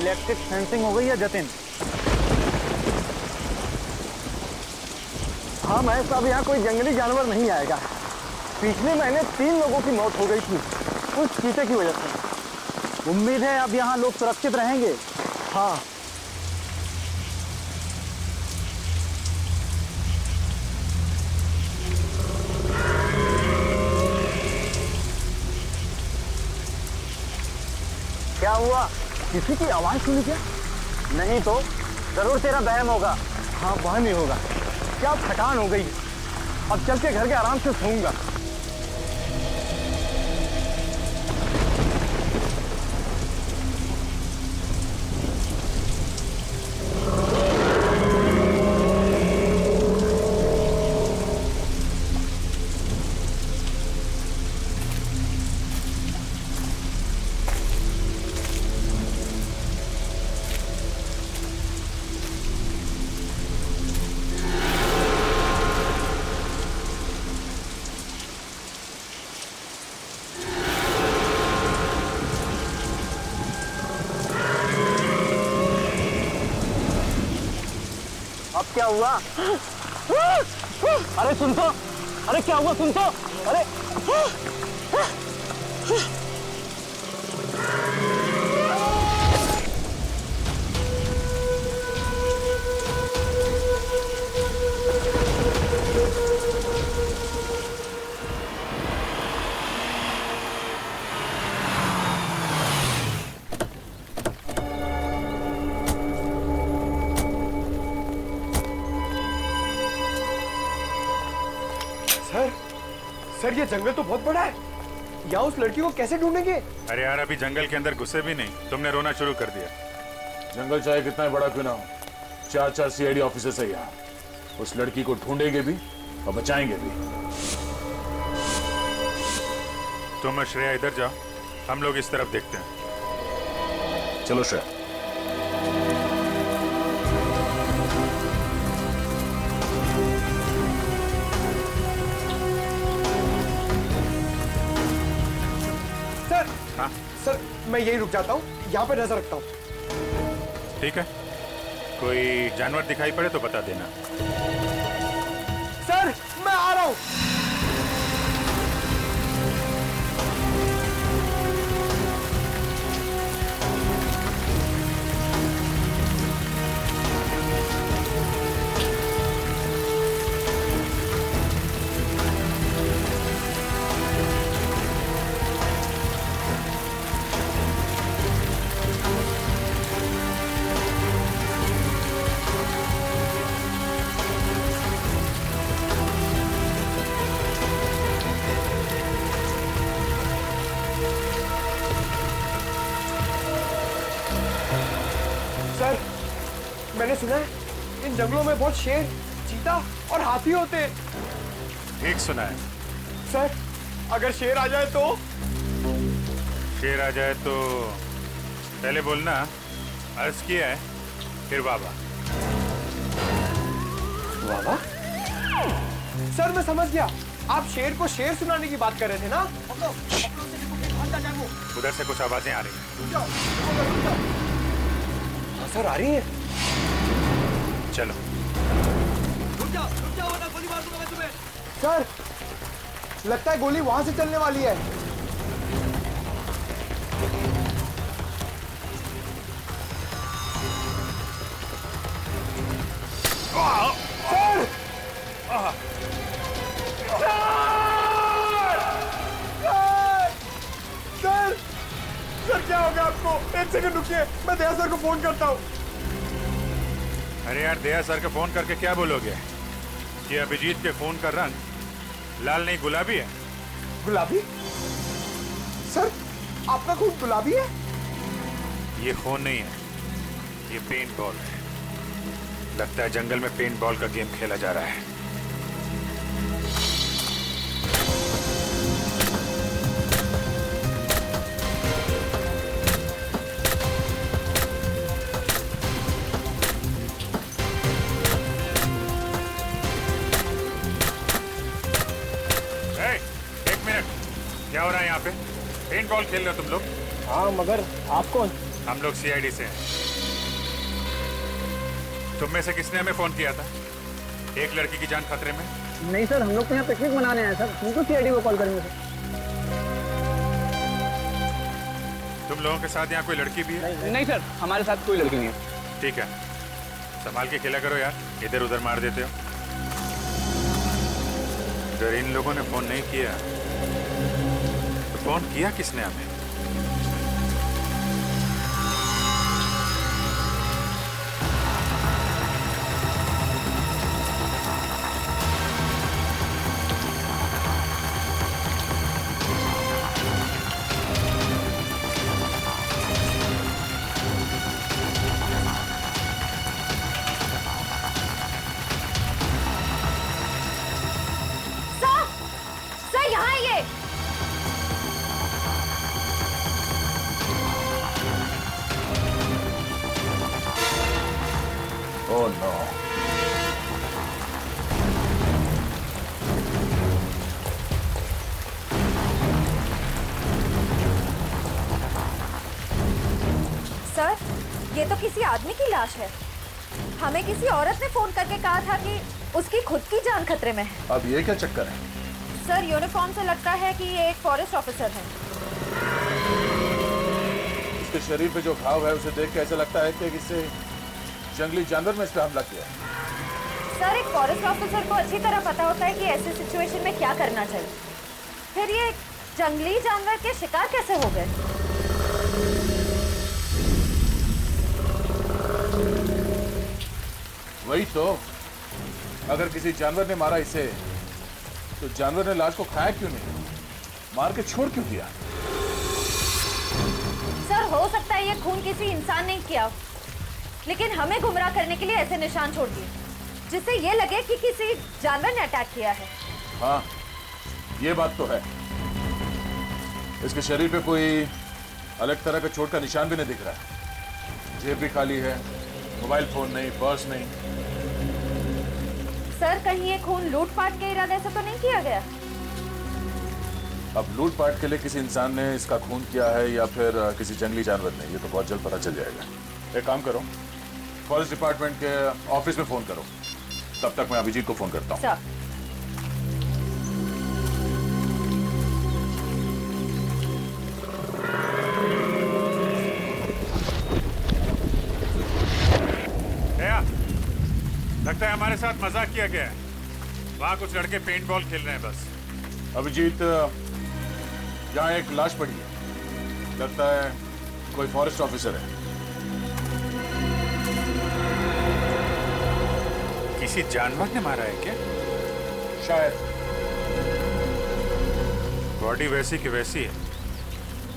Electric fencing हो गई है जतिन? हाँ मैं साहब, यहाँ कोई जंगली जानवर नहीं आएगा। पिछले महीने 3 लोगों की मौत हो गई थी उस चीते की वजह से। उम्मीद है अब यहाँ लोग सुरक्षित रहेंगे। हाँ क्या हुआ? किसी की आवाज सुनी क्या? नहीं तो जरूर तेरा वहम होगा। हाँ वह नहीं होगा। क्या थकान हो गई, अब चल के घर के आराम से सोऊंगा। अब क्या हुआ? अरे सुन तो, अरे क्या हुआ सुन तो, अरे सर ये जंगल तो बहुत बड़ा है, यहाँ उस लड़की को कैसे ढूंढेंगे? अरे यार अभी जंगल के अंदर घुसे भी नहीं, तुमने रोना शुरू कर दिया। जंगल चाहे कितना बड़ा क्यों ना हो, 4 सीआईडी ऑफिसर्स है यहाँ। उस लड़की को ढूंढेंगे भी और बचाएंगे भी। तुम और श्रेया इधर जाओ, हम लोग इस तरफ देखते हैं। चलो श्रेया। सर मैं यही रुक जाता हूँ, यहाँ पे नजर रखता हूँ। ठीक है, कोई जानवर दिखाई पड़े तो बता देना। सर मैं आ रहा हूँ। सर मैंने सुना है इन जंगलों में बहुत शेर, चीता और हाथी होते हैं। ठीक सुना है। सर अगर शेर आ जाए तो? शेर आ जाए तो पहले बोलना अर्ज किया है, फिर बाबा। बाबा? सर मैं समझ गया, आप शेर को शेर सुनाने की बात कर रहे थे ना? उधर से कुछ आवाजें आ रही हैं। सर आ रही है। चलो। रुक जाओ वरना गोली मार दूंगा मैं तुम्हें। सर लगता है गोली वहां से चलने वाली है। सर! सर! सर क्या हो गया आपको? 1 सेकंड रुकिए, मैं दया सर को फोन करता हूँ। अरे यार दया सर को फोन करके क्या बोलोगे कि अभिजीत के फोन का रंग लाल नहीं गुलाबी है? गुलाबी? सर आपका खून गुलाबी है? ये खून नहीं है, ये पेंट बॉल है। लगता है जंगल में पेंट बॉल का गेम खेला जा रहा है। क्या हो रहा है यहाँ पे? पेंट बॉल खेल रहे हो तुम लोग? हाँ मगर आप कौन? हम लोग सीआईडी से हैं। तुम में से किसने हमें फोन किया था? एक लड़की की जान खतरे में। नहीं सर, हम लोग तो यहाँ पिकनिक मनाने आए सर, तुमको सीआईडी को कॉल करेंगे सर। तुम लोगों के साथ यहाँ कोई लड़की भी है? नहीं सर, हमारे साथ कोई लड़की नहीं है। ठीक है, संभाल के खेला करो यार, इधर उधर मार देते हो। अगर इन लोगों ने फोन नहीं किया तो फोन किया किसने हमें? सर यहाँ है ये। Oh no. सर, ये तो किसी आदमी की लाश है। हमें किसी औरत ने फोन करके कहा था कि उसकी खुद की जान खतरे में है। अब ये क्या चक्कर है? सर, यूनिफॉर्म से लगता है कि ये एक फॉरेस्ट ऑफिसर है। उसके शरीर पे जो घाव है उसे देख के ऐसा लगता है कि किसी जंगली जानवर ने इस पे हमला किया। सर, एक फॉरेस्ट ऑफिसर को अच्छी तरह पता होता है कि ऐसे सिचुएशन में क्या करना चाहिए। फिर ये जंगली जानवर के शिकार कैसे हो गए? वही तो, अगर किसी जानवर ने मारा इसे तो जानवर ने लाश को खाया क्यों नहीं, मार के छोड़ क्यों दिया? सर, हो सकता है ये खून किसी इंसान ने किया, लेकिन हमें गुमराह करने के लिए ऐसे निशान छोड़ दिए जिससे ये लगे कि किसी जानवर ने अटैक किया है। हाँ, ये बात तो है। इसके शरीर पे कोई अलग तरह का चोट का निशान भी नहीं दिख रहा है। जेब भी खाली है, मोबाइल फोन नहीं, पर्स नहीं। सर, कहीं ये खून लूटपाट के इरादे से तो नहीं किया गया? अब लूटपाट के लिए किसी इंसान ने इसका खून किया है या फिर किसी जंगली जानवर ने, ये तो बहुत जल्द पता चल जाएगा। एक काम करो, फॉरेस्ट डिपार्टमेंट के ऑफिस में फोन करो, तब तक मैं अभिजीत को फोन करता हूँ। सर, लगता है हमारे साथ मजाक किया गया है। वहां कुछ लड़के पेंट बॉल खेल रहे हैं बस। अभिजीत, यहाँ एक लाश पड़ी है, लगता है कोई फॉरेस्ट ऑफिसर है। किसी जानवर ने मारा है क्या? शायद। बॉडी वैसी की वैसी है,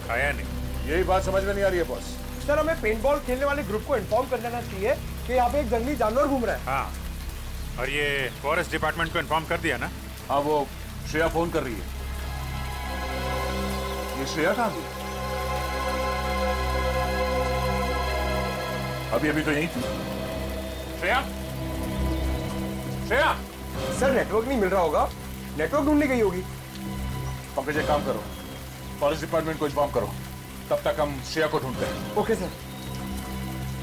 खाया नहीं। यही बात समझ में नहीं आ रही है बॉस। सर, हमें पेंटबॉल खेलने वाले ग्रुप को इन्फॉर्म कर देना चाहिए कि यहाँ पे एक जंगली जानवर घूम रहा है। हाँ, और ये फॉरेस्ट डिपार्टमेंट को इन्फॉर्म कर दिया ना? हाँ, वो श्रेया फोन कर रही है। ये श्रेया कहाँ गई? अभी अभी तो यही थी। श्रेया, श्रेया। सर, नेटवर्क नहीं मिल रहा होगा, नेटवर्क ढूंढने गई होगी। पंकज, एक काम करो, फॉरेस्ट डिपार्टमेंट को इन्फॉर्म करो, तब तक हम श्रेया को ढूंढते हैं। Okay sir.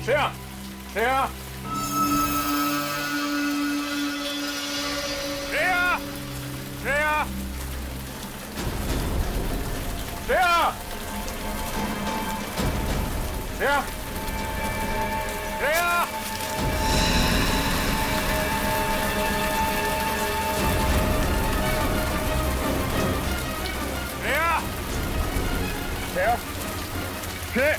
श्रेया, श्रेया, श्रेया, श्रेया, श्रेया, श्रेया, श्रेया, श्रेया, श्रेया।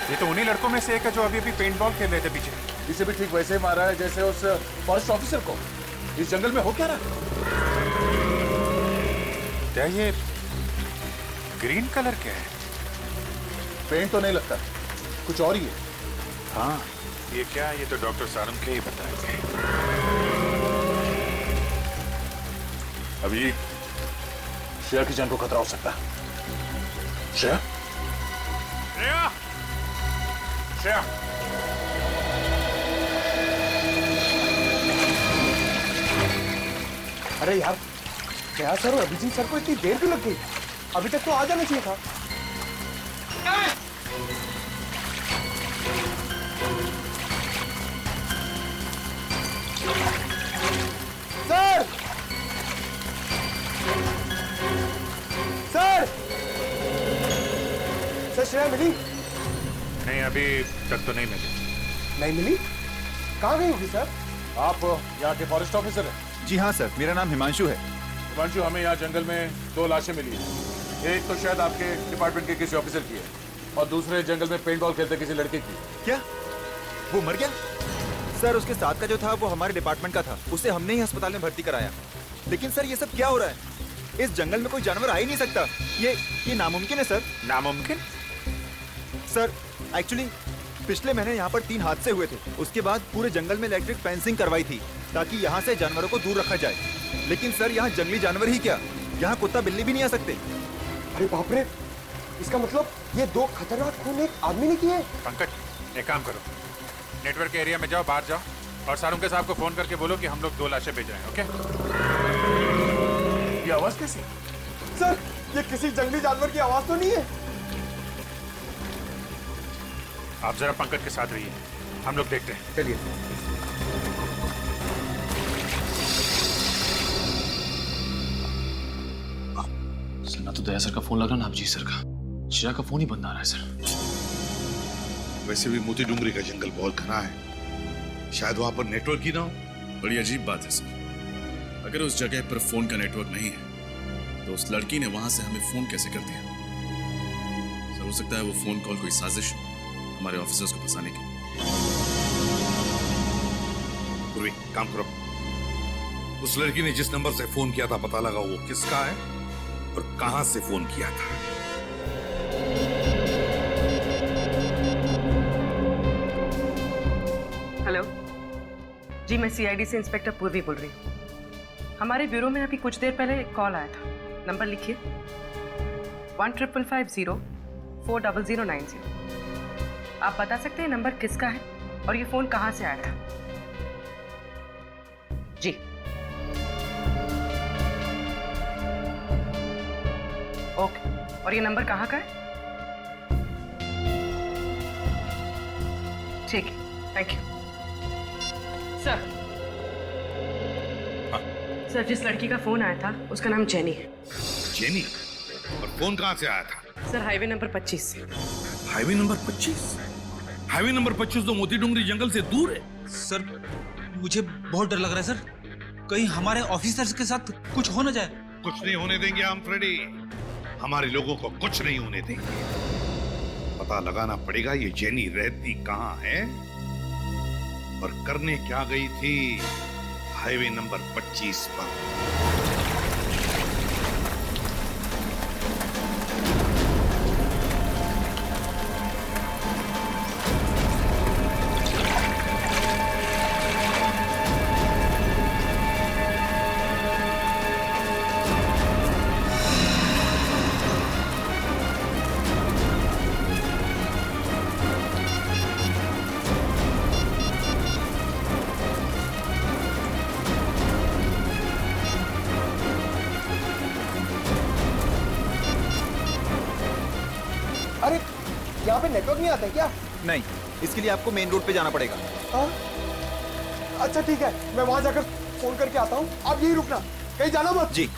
ये तो उन्हीं लड़कों में से एक है जो अभी अभी पेंट बॉल खेल रहे थे पीछे। इसे भी ठीक वैसे ही मारा है जैसे उस फॉरेस्ट ऑफिसर को। इस जंगल में हो क्या रहा? क्या ये ग्रीन कलर क्या है? पेंट तो नहीं लगता, कुछ और ही है। हाँ, ये क्या, ये तो डॉक्टर सारंग के ही बताएंगे। अभी श्रेया की जान को खतरा हो सकता है। श्रेया, श्रेया, श्रेया, अरे यार, क्या सर और अभिजीत सर को इतनी देर क्यों लग गई? अभी तक तो आ जाना चाहिए था। सर, सर, सर श्रेया मिली? नहीं अभी तक तो नहीं मिली। नहीं मिली? कहाँ गई होगी सर? आप यहाँ के फॉरेस्ट ऑफिसर हैं? जी हाँ सर, मेरा नाम हिमांशु है। हिमांशु, हमें यहाँ जंगल में 2 लाशें मिली हैं। एक तो शायद आपके डिपार्टमेंट के किसी ऑफिसर की है और दूसरे जंगल में पेंट बॉल खेलते किसी लड़के की। क्या वो मर गया? सर उसके साथ का जो था वो हमारे डिपार्टमेंट का था, उसे हमने ही अस्पताल में भर्ती कराया। लेकिन सर ये सब क्या हो रहा है? इस जंगल में कोई जानवर आ ही नहीं सकता। ये नामुमकिन है सर। नामुमकिन? सर एक्चुअली पिछले महीने यहाँ पर 3 हादसे हुए थे। उसके बाद पूरे जंगल में इलेक्ट्रिक फेंसिंग करवाई थी ताकि यहाँ से जानवरों को दूर रखा जाए। लेकिन सर यहाँ जंगली जानवर ही क्या, यहाँ कुत्ता बिल्ली भी नहीं आ सकते। अरे बाप रे, इसका मतलब ये 2 खतरनाक खून एक आदमी ने किए। पंकज एक काम करो, नेटवर्क के एरिया में जाओ, बाहर जाओ और सारुंग के साहब को फोन करके बोलो कि हम लोग 2 लाशें भेज रहे हैं। ओके? ये आवाज कैसी? सर ये किसी जंगली जानवर की आवाज तो नहीं है? आप जरा पंकज के साथ रहिए, हम लोग देखते हैं। चलिए। सर ना तो दया सर का फोन लगा ना अभिजीत सर का। श्रेया का फोन ही बंद आ रहा है सर। वैसे भी मोती डूंगरी का जंगल बहुत घना है, शायद वहां पर नेटवर्क ही ना हो। बड़ी अजीब बात है सर, अगर उस जगह पर फोन का नेटवर्क नहीं है तो उस लड़की ने वहां से हमें फोन कैसे कर दिया? सर हो सकता है वो फोन कॉल कोई साजिश हो हमारे ऑफिसर्स को फंसाने की। पूर्वी काम करो, उस लड़की ने जिस नंबर से फोन किया था पता लगा वो किसका है और कहां से फोन किया था। हेलो जी, मैं सीआईडी से इंस्पेक्टर पूर्वी बोल रही हूँ। हमारे ब्यूरो में अभी कुछ देर पहले एक कॉल आया था। नंबर लिखिए 1550409090। आप बता सकते हैं नंबर किसका है और ये फोन कहाँ से आया था? जी ओके, और ये नंबर कहाँ का है? ठीक है, थैंक यू सर। सर जिस लड़की का फोन आया था उसका नाम जेनी है। जेनी? और फोन कहां से आया था? सर हाईवे नंबर 25 से। Highway number 25? हाईवे नंबर 25 तो मोती डूंगरी जंगल से दूर है। सर मुझे बहुत डर लग रहा है सर, कहीं हमारे ऑफिसर्स के साथ कुछ हो ना जाए। कुछ नहीं होने देंगे हम फ्रेडी, हमारे लोगों को कुछ नहीं होने देंगे। पता लगाना पड़ेगा ये जेनी रहती कहां है और करने क्या गई थी हाईवे नंबर 25 पर। अरे यहाँ पे नेटवर्क नहीं आता है क्या? नहीं, इसके लिए आपको मेन रोड पे जाना पड़ेगा। हाँ? अच्छा ठीक है, मैं वहां जाकर फोन करके आता हूँ, आप यही रुकना, कहीं जाना मत। जी।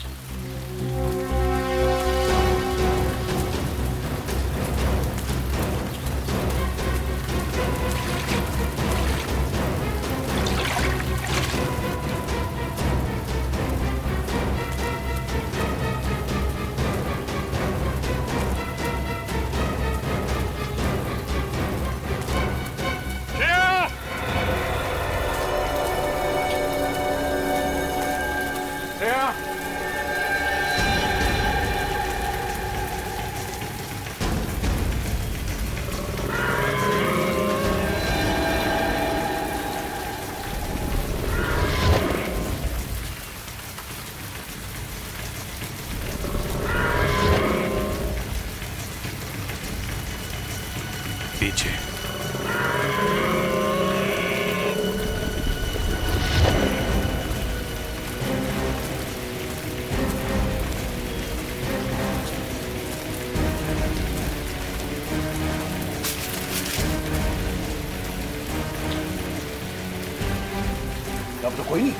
अब तो कोई नहीं।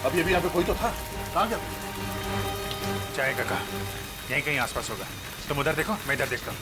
अभी अभी यहाँ पे कोई तो था, कहाँ गया? चाय काका यहीं कहीं आसपास होगा। तुम उधर देखो, मैं इधर देखता हूँ।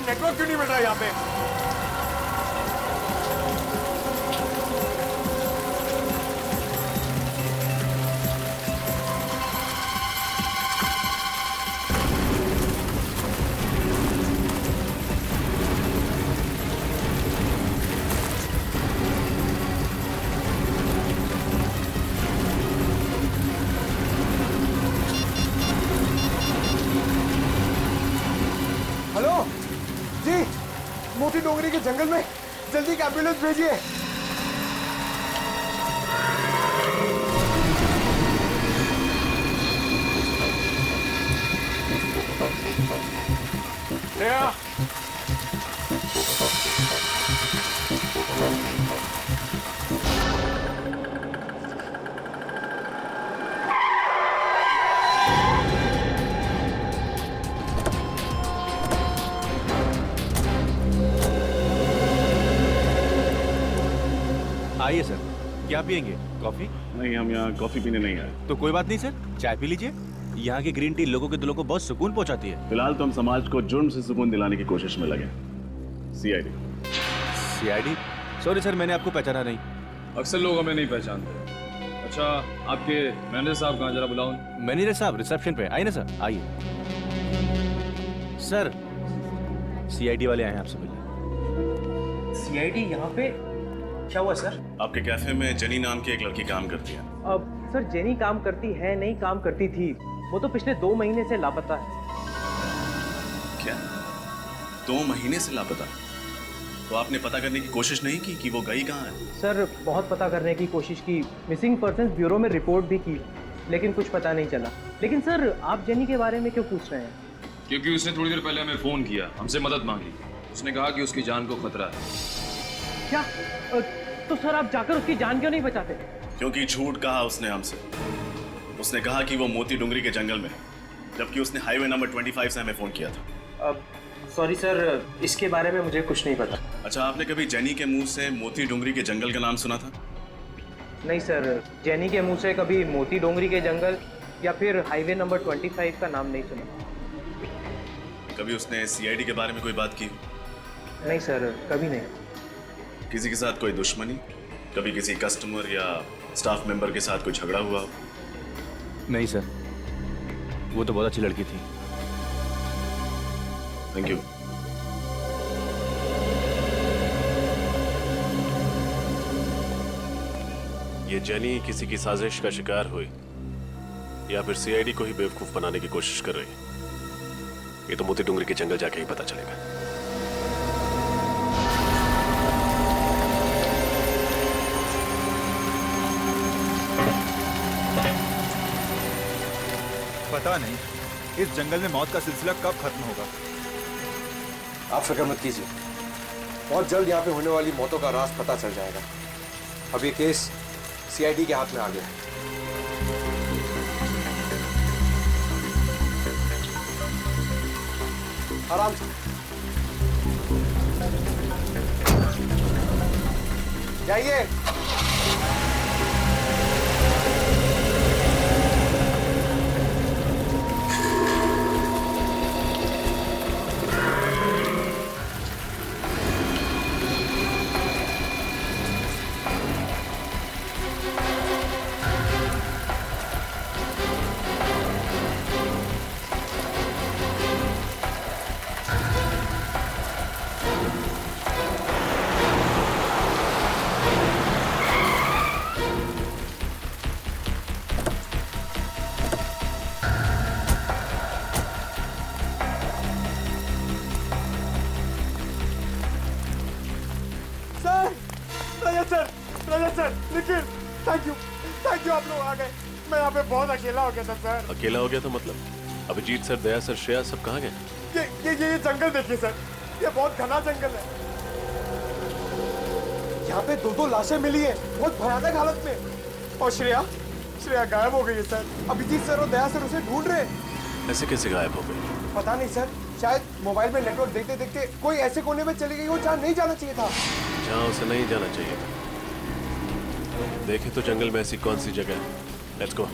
नेटवर्क क्यों नहीं मिल रहा है यहाँ पे? हेलो जी, मोती डोंगरी के जंगल में जल्दी एक एम्बुलेंस भेजिए। आइए सर, क्या पियेंगे? कॉफी? नहीं, हम यहाँ कॉफी पीने नहीं आए। तो कोई बात नहीं सर, चाय पी लीजिए। यहाँ की ग्रीन टी लोगों के दिलों को बहुत सुकून पहुंचाती है। फिलहाल तो हम समाज को जुर्म से सुकून दिलाने की कोशिश में लगे। सीआईडी। सीआईडी? सॉरी सर, मैंने आपको पहचाना नहीं। अक्सर लोग हमें नहीं पहचानते। अच्छा, आपके मैनेजर साहब कहाँ, जरा बुलाओ। मैनेजर साहब रिसेप्शन पे। आइए ना सर, आइए। सर, सीआईडी वाले आए हैं आपसे मिलने। सीआईडी यहाँ पे? क्या हुआ सर? आपके कैफे में जेनी नाम की एक लड़की काम करती है। अब सर, जेनी काम करती है नहीं, काम करती थी। वो तो पिछले 2 महीने से लापता है। क्या? 2 महीने से लापता? तो आपने पता करने की कोशिश नहीं की कि वो गई कहाँ है? सर, बहुत पता करने की कोशिश की, मिसिंग पर्सन्स ब्यूरो में रिपोर्ट भी की, लेकिन कुछ पता नहीं चला। लेकिन सर, आप जेनी के बारे में क्यों पूछ रहे हैं? क्योंकि उसने थोड़ी देर पहले हमें फोन किया, हमसे मदद मांगी। उसने कहा कि उसकी जान को खतरा है। क्या? तो सर, आप जाकर उसकी जान क्यों नहीं बचाते? क्योंकि झूठ कहा उसने हमसे। उसने कहा कि वो मोती डुंगरी के जंगल में, जबकि उसने हाईवे नंबर 25 से हमें फोन किया था। सॉरी सर, इसके बारे में मुझे कुछ नहीं पता। अच्छा, आपने कभी जेनी के मुंह से मोती डुंगरी के जंगल का नाम सुना था? नहीं सर, जेनी के मुंह से कभी मोती डोंगरी के जंगल या फिर हाईवे नंबर 25 का नाम नहीं सुना। कभी उसने सीआईडी के बारे में कोई बात की? नहीं सर, कभी नहीं। किसी के साथ कोई दुश्मनी? कभी किसी कस्टमर या स्टाफ मेंबर के साथ कोई झगड़ा हुआ? नहीं सर, वो तो बहुत अच्छी लड़की थी। Thank you. ये जेनी किसी की साजिश का शिकार हुई या फिर सीआईडी को ही बेवकूफ बनाने की कोशिश कर रही? ये तो मोती डुंगरी के जंगल जाके ही पता चलेगा। पता नहीं इस जंगल में मौत का सिलसिला कब खत्म होगा। आप फिक्र मत कीजिए, बहुत जल्द यहाँ पे होने वाली मौतों का राज पता चल जाएगा। अब ये केस सीआईडी के हाथ में आ गया है। आराम से जाइए। रजत सर, निखिल, थैंक यू, आप लोग आ गए। मैं यहाँ पे बहुत अकेला हो गया था सर। अकेला हो गया था मतलब? अभिजीत सर, दया सर, श्रेया सब कहाँ गए? ये जंगल देखिए सर, ये बहुत घना जंगल है। यहाँ पे 2 लाशें मिली है, बहुत भयानक हालत में। और श्रेया गायब हो गई है सर। अभिजीत सर और दया सर उसे ढूंढ रहे हैं। ऐसे कैसे गायब हो गई? पता नहीं सर, शायद मोबाइल में नेटवर्क देखते देखते कोई ऐसे कोने में चली गई हो जहाँ नहीं जाना चाहिए था। जहाँ उसे नहीं जाना चाहिए था। देखे तो जंगल में ऐसी कौन सी जगह है? Let's go.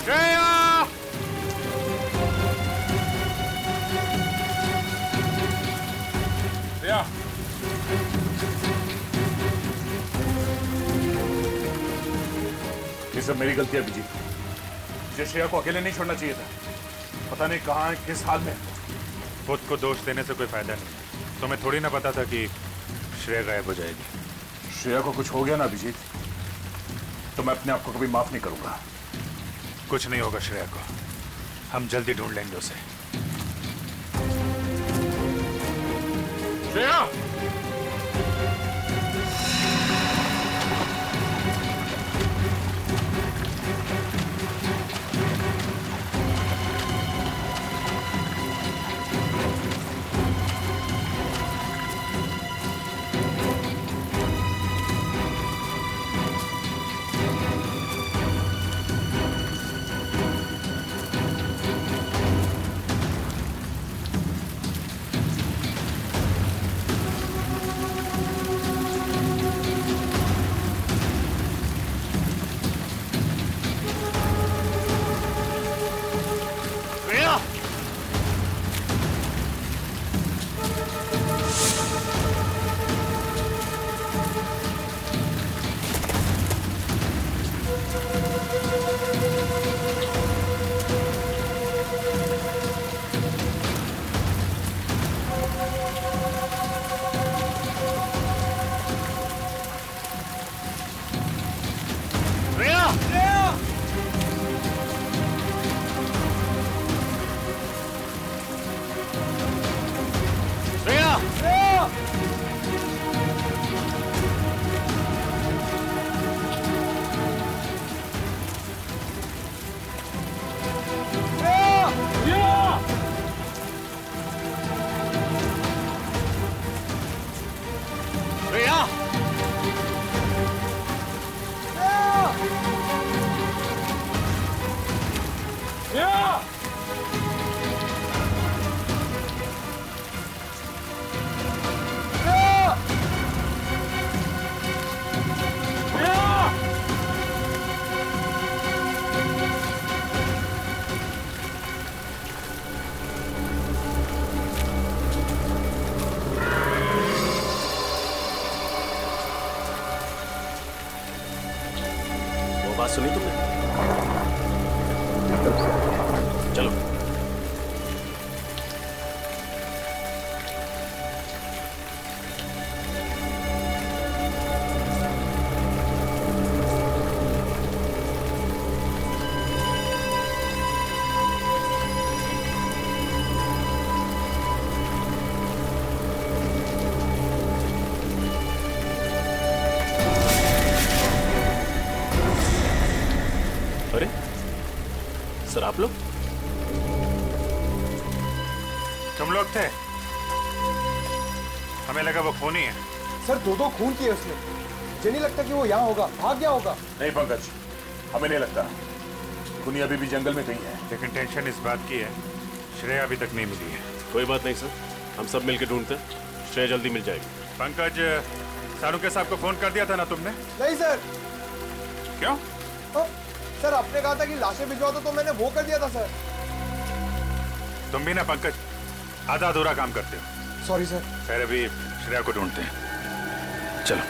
श्रेया! श्रेया! ये सब मेरी गलती है अभिजीत। मुझे श्रेया को अकेले नहीं छोड़ना चाहिए था। पता नहीं कहाँ है, किस हाल में। खुद को दोष देने से कोई फायदा नहीं। तुम्हें थोड़ी ना पता था कि श्रेया गायब हो जाएगी। श्रेया को कुछ हो गया ना अभिजीत, तो मैं अपने आप को कभी माफ नहीं करूंगा। कुछ नहीं होगा श्रेया को, हम जल्दी ढूंढ लेंगे उसे। श्रेया! बात सुनी तुमने? चलो। अरे सर, आप लोग? तुम लोग थे? हमें लगा वो खूनी है। सर 2 खून किए उसने। मुझे नहीं लगता कि वो यहाँ होगा, भाग गया होगा। नहीं पंकज, हमें नहीं लगता। खूनी अभी भी जंगल में कहीं है। लेकिन टेंशन इस बात की है, श्रेया अभी तक नहीं मिली है। कोई बात नहीं सर, हम सब मिलकर ढूंढते हैं, श्रेया जल्दी मिल जाएगी। पंकज, सारू साहब को फोन कर दिया था ना तुमने? नहीं सर। क्यों? सर आपने कहा था कि लाशें भिजवा दो, तो मैंने वो कर दिया था सर। तुम भी ना पंकज आधा अधूरा काम करते हो। Sorry sir. खैर अभी श्रेया को ढूंढते हैं, चलो।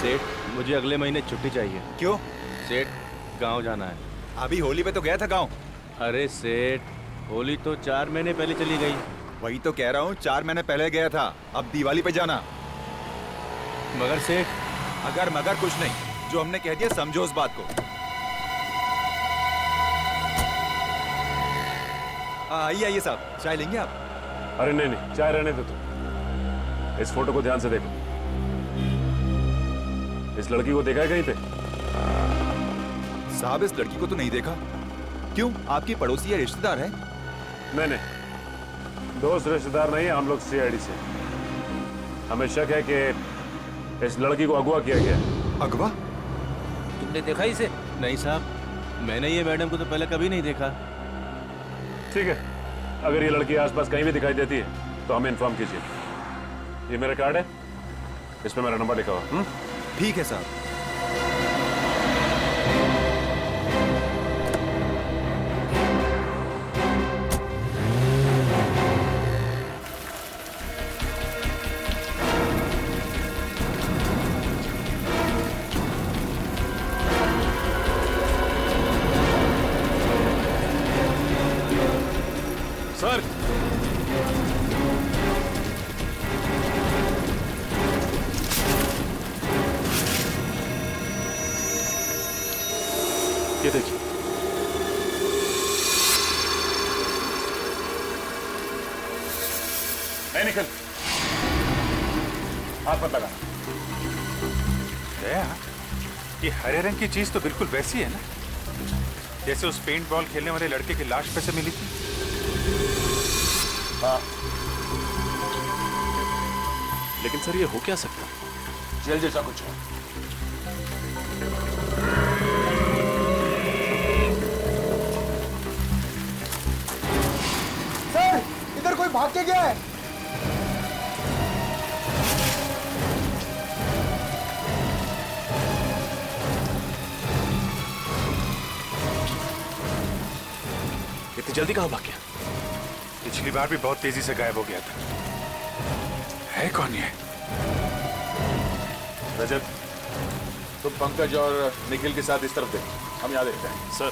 सेठ, मुझे अगले महीने छुट्टी चाहिए। क्यों? सेठ, गांव जाना है। अभी होली पे तो गया था गांव। अरे सेठ, होली तो 4 महीने पहले चली गई। वही तो कह रहा हूँ, 4 महीने पहले गया था, अब दिवाली पे जाना। मगर सेठ, अगर मगर कुछ नहीं, जो हमने कह दिया समझो उस बात को। आइए आइए साहब, चाय लेंगे आप? अरे नहीं नहीं, चाय रहने दो तुम। इस फोटो को ध्यान से देखो। इस लड़की को देखा है कहीं पे? साहब, इस लड़की को तो नहीं देखा। क्यों, आपकी पड़ोसी या रिश्तेदार है? नहीं नहीं, दोस्त रिश्तेदार नहीं, हम लोग सीआईडी से। हमें शक है कि इस लड़की को अगवा किया गया। अगवा? तुमने देखा इसे? नहीं साहब, मैंने ये मैडम को तो पहले कभी नहीं देखा। ठीक है, अगर ये लड़की आसपास कहीं भी दिखाई देती है तो हमें इन्फॉर्म कीजिए। ये मेरा कार्ड है, इस पे मेरा नंबर लिखा हुआ। ठीक है साहब। सर, ये देखिए। नहीं निकल, हाथ मत लगा। दया, ये हरे रंग की चीज तो बिल्कुल वैसी है ना जैसे उस पेंट बॉल खेलने वाले लड़के की लाश पे से मिली थी। हाँ, लेकिन सर ये हो क्या सकता? जेल जैसा कुछ है। सर, इधर कोई भाग के गया है। इतनी जल्दी कहां भाग गया? पिछली बार भी बहुत तेजी से गायब हो गया था। है कौन ये? रजत, तुम पंकज और निखिल के साथ इस तरफ देखो, हम यहाँ देखते हैं। सर,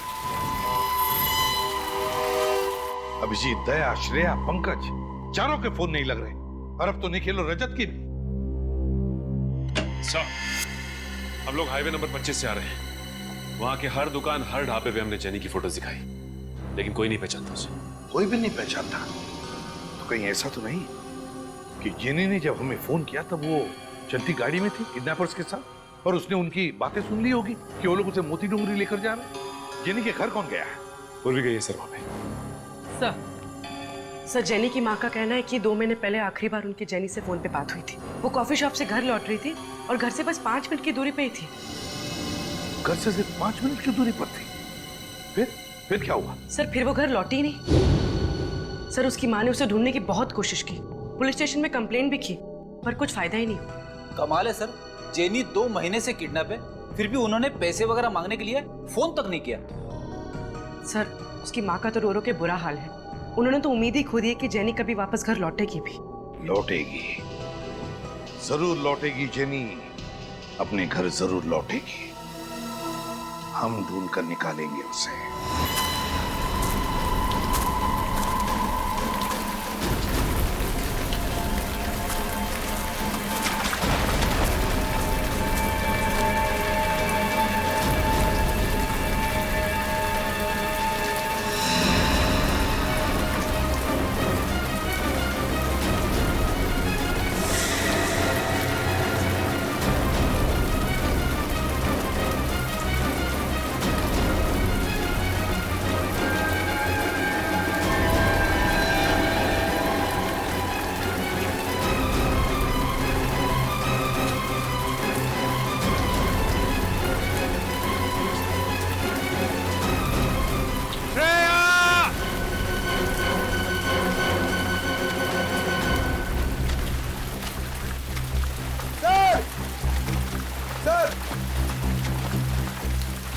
अभिजीत, दया, श्रेया, पंकज, चारों के फोन नहीं लग रहे और अब तो निखिल और रजत की भी। सर, हम लोग हाईवे नंबर 25 से आ रहे हैं। वहां के हर दुकान, हर ढाबे पे हमने जेनी की फोटोज दिखाई, लेकिन कोई नहीं पहचानता उसे। कोई भी नहीं पहचानता? तो कहीं ऐसा तो नहीं कि जेनी ने जब हमें फोन किया तब वो चलती गाड़ी में थी किडनैपर्स के साथ और उसने उनकी बातें सुन ली होगी कि वो लोग उसे मोती डूंगरी लेकर जा रहे हैं। जेनी के घर कौन गया है? पूर्वी गई है सर वहां पे। सर, जेनी की माँ का कहना है कि 2 महीने पहले आखिरी बार उनकी जेनी से फोन पे बात हुई थी। वो कॉफी शॉप से घर लौट रही थी और घर से बस 5 मिनट की दूरी पे ही थी। घर से सिर्फ 5 मिनट की दूरी पर थी? फिर क्या हुआ? सर, फिर वो घर लौटी ही नहीं। सर, उसकी माँ ने उसे ढूंढने की बहुत कोशिश की, पुलिस स्टेशन में कंप्लेंट भी की, पर कुछ फायदा ही नहीं। कमाल है सर, जेनी 2 महीने से किडनैप है, फिर भी उन्होंने पैसे वगैरह मांगने के लिए फोन तक नहीं किया। सर, उसकी माँ का तो रो रो के बुरा हाल है। उन्होंने तो उम्मीद ही खो दी है कि जेनी कभी वापस घर लौटेगी भी। लौटेगी, जरूर लौटेगी जेनी, अपने घर जरूर लौटेगी। हम ढूंढ कर निकालेंगे उसे।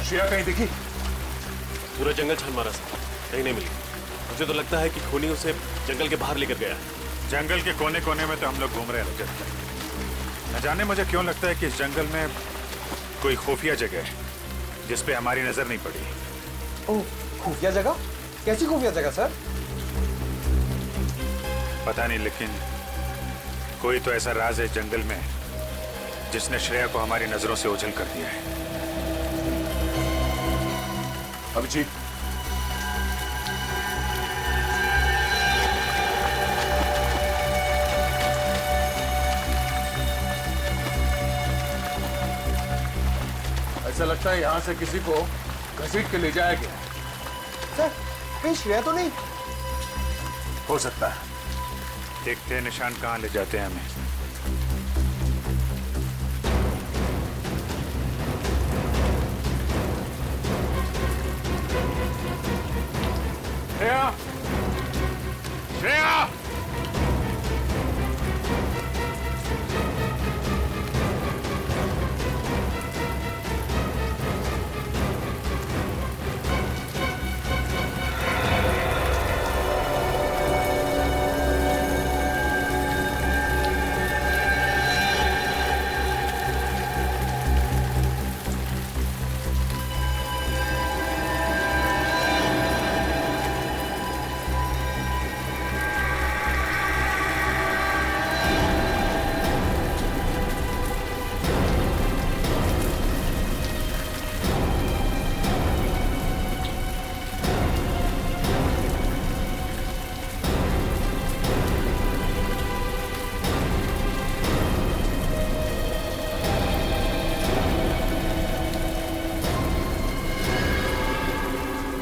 श्रेया कहीं दिखी? पूरा जंगल छान मारा सर, कहीं नहीं मिली। मुझे तो लगता है कि खूनी उसे जंगल के बाहर लेकर गया है। जंगल के कोने कोने में तो हम लोग घूम रहे हैं रजत। न जाने मुझे क्यों लगता है कि इस जंगल में कोई खुफिया जगह है जिस पे हमारी नजर नहीं पड़ी। ओह, खुफिया जगह? कैसी खुफिया जगह सर? पता नहीं, लेकिन कोई तो ऐसा राज है जंगल में जिसने श्रेया को हमारी नजरों से ओझल कर दिया है। अभिजीत, ऐसा लगता है यहां से किसी को घसीट के ले जाया गया। सर, कहीं श्रेया तो नहीं? हो सकता है। देखते हैं निशान कहां ले जाते हैं हमें। श्रेया! श्रेया!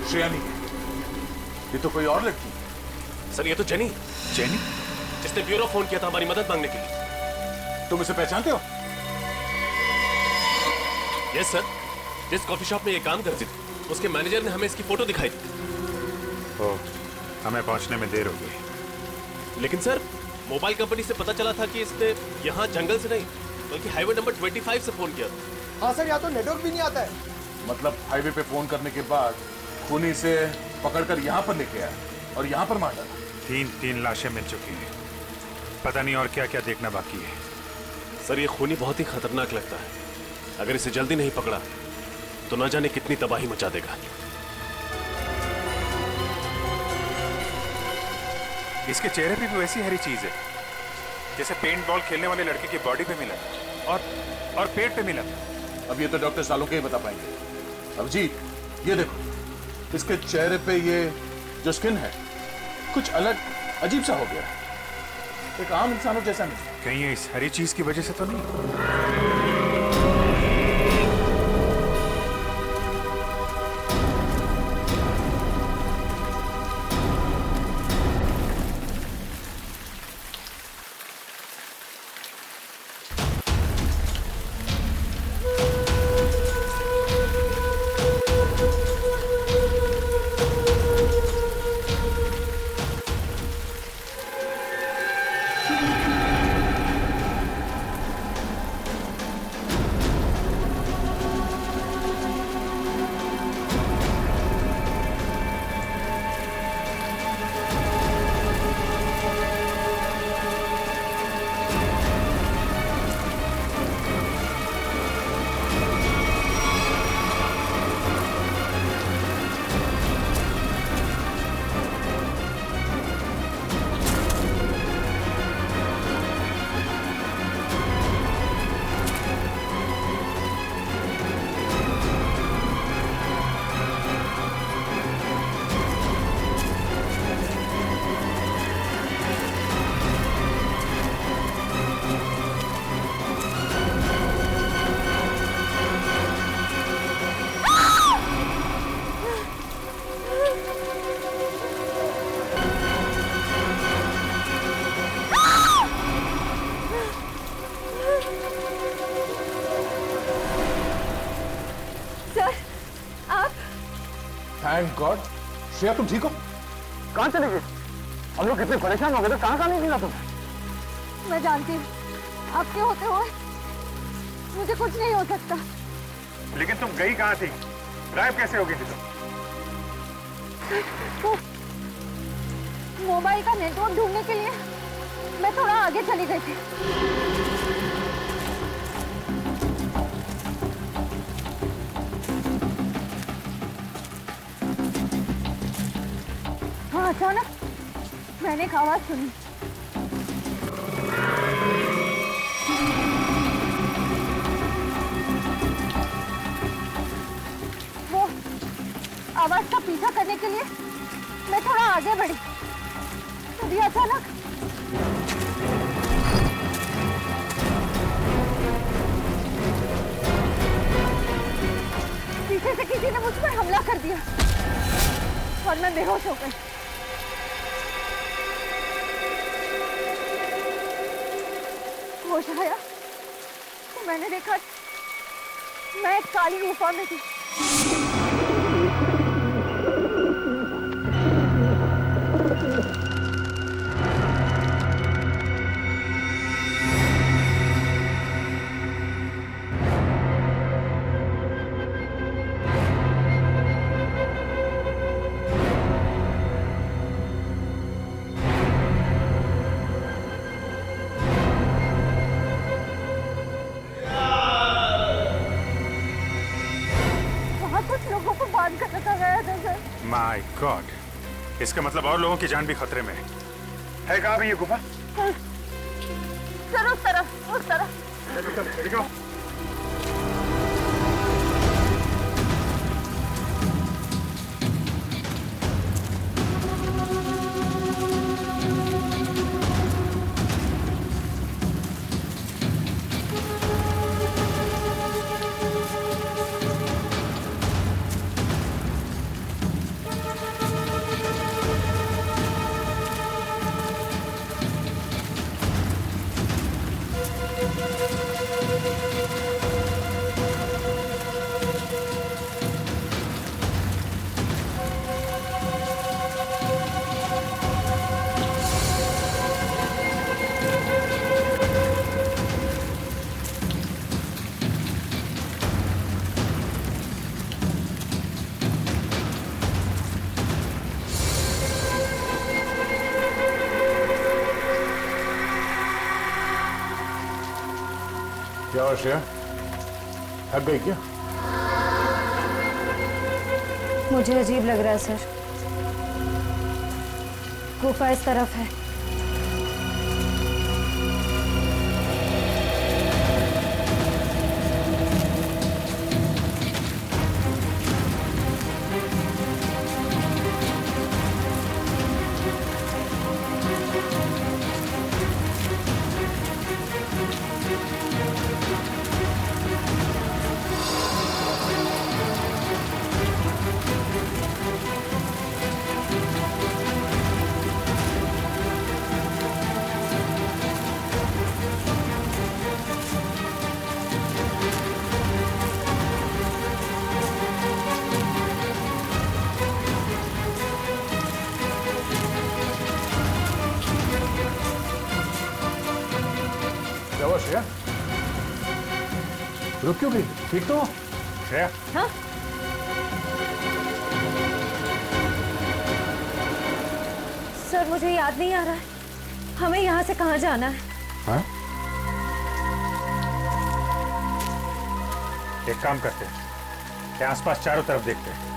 श्रेया नहीं, ये तो कोई और लड़की। सर ये तो जेनी। जेनी? जिसने ब्यूरो फोन किया था हमारी मदद मांगने के लिए। तुम इसे पहचानते हो? यस सर, जिस कॉफी शॉप में ये काम करती थी उसके मैनेजर ने हमें इसकी फोटो दिखाई थी। ओह, हमें पहुंचने में देर हो गई। लेकिन सर, मोबाइल कंपनी से पता चला था कि इसने यहाँ जंगल से नहीं बल्कि हाईवे नंबर 25 से फोन किया था। हाँ सर, यहाँ तो नेटवर्क भी नहीं आता है। मतलब हाईवे पे फोन करने के बाद खूनी से पकड़कर यहाँ पर लेके आया और यहाँ पर मार डाला। तीन लाशें मिल चुकी हैं। पता नहीं और क्या क्या देखना बाकी है। सर ये खूनी बहुत ही खतरनाक लगता है। अगर इसे जल्दी नहीं पकड़ा तो ना जाने कितनी तबाही मचा देगा। इसके चेहरे पे भी वैसी हरी चीज है जैसे पेंट बॉल खेलने वाले लड़के की बॉडी पे मिला और पेट पे मिला। अब ये तो डॉक्टर सालुंके ही बता पाएंगे। अभिजीत, ये देखो, इसके चेहरे पे ये जो स्किन है कुछ अलग अजीब सा हो गया है, एक आम इंसानों जैसा नहीं। कहीं ये इस हरी चीज की वजह से तो नहीं? Thank God. श्रेया, तुम ठीक हो? कहाँ चले गए? हम लोग कितने परेशान हो गए थे, कहाँ नहीं मिला तुम? मैं जानती हूँ आपके होते हुए मुझे कुछ नहीं हो सकता। लेकिन तुम गई कहाँ थी? गायब कैसे हो गई थी तुम? मोबाइल का नेटवर्क ढूंढने के लिए मैं थोड़ा आगे चली गई थी। अचानक मैंने एक आवाज सुनी। वो आवाज का पीछा करने के लिए मैं थोड़ा आगे बढ़ी, तभी अचानक पीछे से किसी ने मुझ पर हमला कर दिया और मैं बेहोश हो गई। होश आया तो मैंने देखा मैं एक काली गुफा में थी। माय गॉड, इसका मतलब और लोगों की जान भी खतरे में है। कहाँ भी ये गुफा? सर उस तरफ। क्या हुआ श्रेया, थक गई क्या? मुझे अजीब लग रहा है सर। गुफा इस तरफ है। क्या हुआ श्रेया, रुक क्यों गई? ठीक तो हो श्रेया? हाँ? सर मुझे याद नहीं आ रहा है हमें यहाँ से कहाँ जाना है। हाँ? एक काम करते हैं, आसपास चारों तरफ देखते हैं।